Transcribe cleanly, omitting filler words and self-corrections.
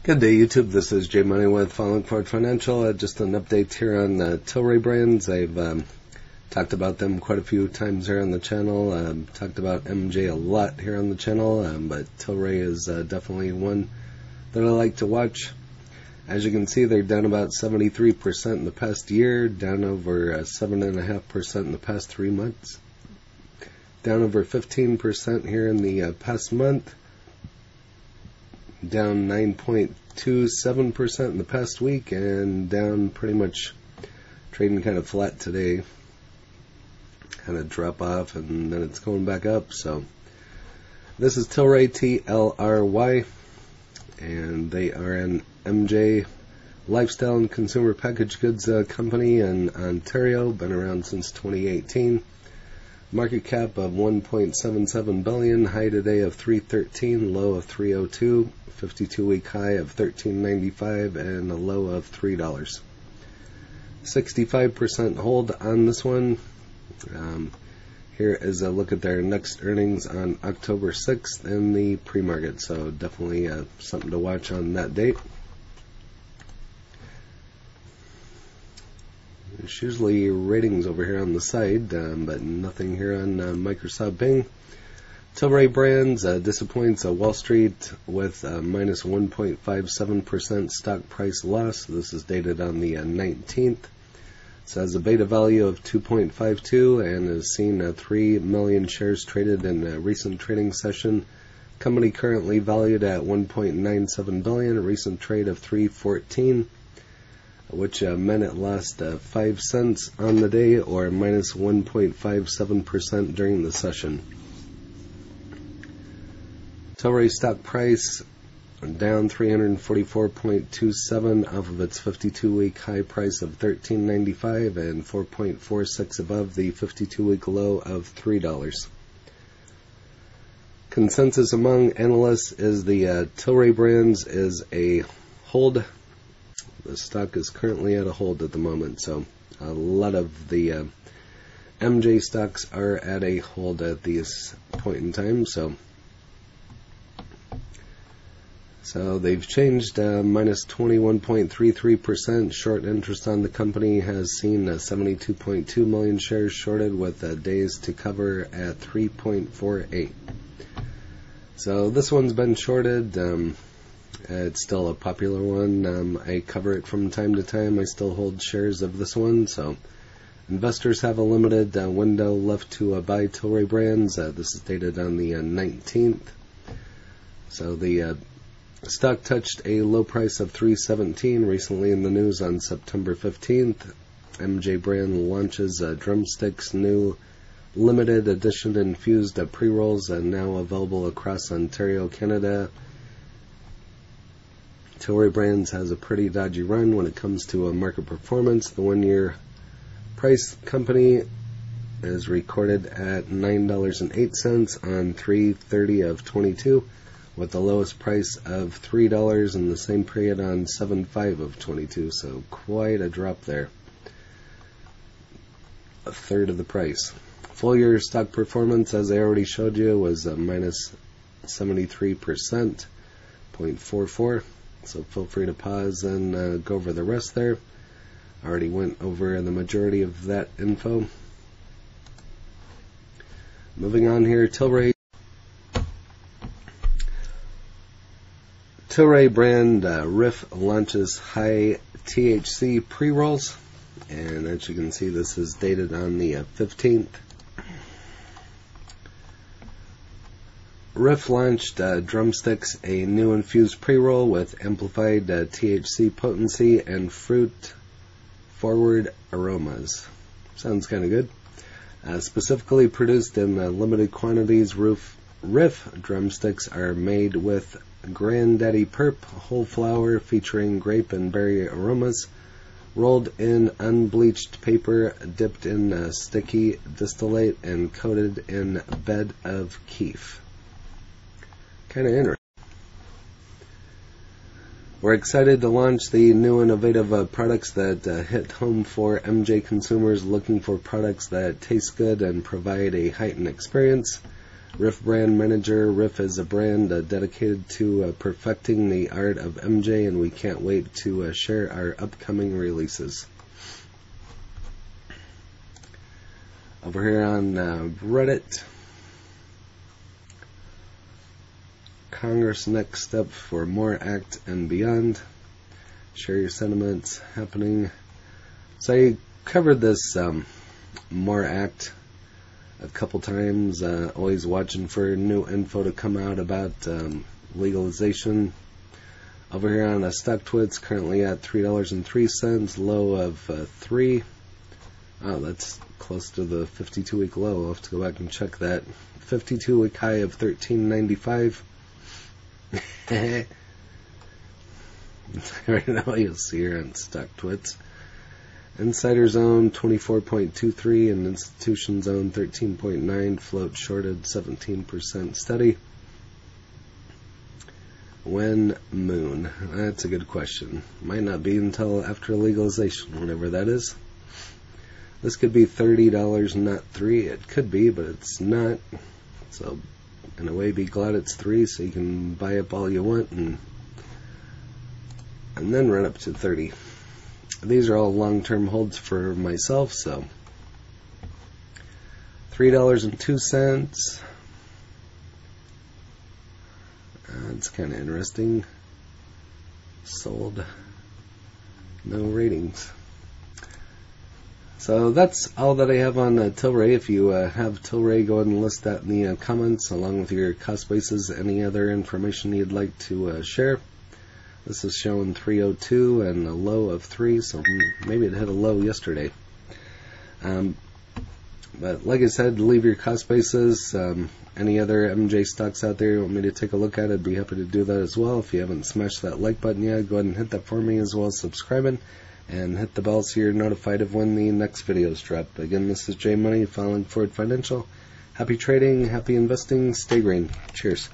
Good day, YouTube. This is Jay Money with Falling Forward Financial. Just an update here on the Tilray brands. I've talked about them quite a few times here on the channel. Talked about MJ a lot here on the channel, but Tilray is definitely one that I like to watch. As you can see, they're down about 73% in the past year, down over 7.5% in the past 3 months, down over 15% here in the past month, down 9.27% in the past week, and down pretty much trading kind of flat today. Kind of drop off and then it's going back up. So this is Tilray, TLRY, and they are an MJ lifestyle and consumer packaged goods company in Ontario. Been around since 2018. Market cap of $1.77 billion, high today of $313, low of $302, 52-week high of $13.95, and a low of $3. 65% hold on this one. Here is a look at their next earnings on October 6th in the pre-market, so definitely something to watch on that date. There's usually ratings over here on the side, but nothing here on Microsoft Bing. Tilray Brands disappoints Wall Street with minus 1.57% stock price loss. This is dated on the 19th. It has a beta value of 2.52 and has seen 3 million shares traded in a recent trading session. Company currently valued at $1.97 billion, a recent trade of $3.14. Which meant it lost 5 cents on the day, or minus 1.57% during the session. Tilray stock price down 344.27 off of its 52-week high price of $13.95 and 4.46 above the 52-week low of $3. Consensus among analysts is the Tilray Brands is a hold. The stock is currently at a hold at the moment, so a lot of the MJ stocks are at a hold at this point in time. So they've changed minus 21.33%. Short interest on the company has seen 72.2 million shares shorted with days to cover at 3.48. So this one's been shorted. It's still a popular one. I cover it from time to time. I still hold shares of this one. So investors have a limited window left to buy Tilray Brands. This is dated on the 19th. So the stock touched a low price of $3.17 recently in the news on September 15th. MJ brand launches Drumstick's new limited edition infused pre-rolls, now available across Ontario, Canada. Tilray Brands has a pretty dodgy run when it comes to market performance. The 1-year price company is recorded at $9.08 on 3/30 of 22, with the lowest price of $3 in the same period on 7/5 of 22. So quite a drop there. A third of the price. Full year stock performance, as I already showed you, was minus 73%, 0.44. So feel free to pause and go over the rest there. I already went over the majority of that info. Moving on here, Tilray brand Riff launches high THC pre-rolls. And as you can see, this is dated on the 15th. Riff launched Drumsticks, a new infused pre-roll with amplified THC potency and fruit-forward aromas. Sounds kind of good. Specifically produced in limited quantities, Riff Drumsticks are made with Granddaddy Perp whole flower featuring grape and berry aromas, rolled in unbleached paper, dipped in sticky distillate, and coated in bed of keef. Kind of interesting. We're excited to launch the new innovative products that hit home for MJ consumers looking for products that taste good and provide a heightened experience. Riff brand manager. Riff is a brand dedicated to perfecting the art of MJ, and we can't wait to share our upcoming releases. Over here on Reddit, Congress next step for more ACT and beyond. Share your sentiments happening. So I covered this more ACT a couple times, always watching for new info to come out about legalization. Over here on StockTwits, currently at $3.03, low of 3. Oh, that's close to the 52-week low. I'll have to go back and check that. 52-week high of $13.95. Right now you'll see here on StockTwits. Insider zone 24.23 and institution zone 13.9. Float shorted 17% steady. When moon? That's a good question. Might not be until after legalization, whenever that is. This could be $30, not 3. It could be, but it's not. So, in a way, be glad it's 3, so you can buy up all you want and then run up to 30. These are all long-term holds for myself, so $3.02. It's kind of interesting. Sold. No ratings. So that's all that I have on Tilray. If you have Tilray, go ahead and list that in the comments along with your cost basis. Any other information you'd like to share. This is showing 302 and a low of 3, so maybe it hit a low yesterday. But like I said, leave your cost basis. Any other MJ stocks out there you want me to take a look at, I'd be happy to do that as well. If you haven't smashed that like button yet, go ahead and hit that for me, as well as subscribing. And hit the bell so you're notified of when the next videos drop. Again, this is J Money, Falling Forward Financial. Happy trading, happy investing, stay green. Cheers.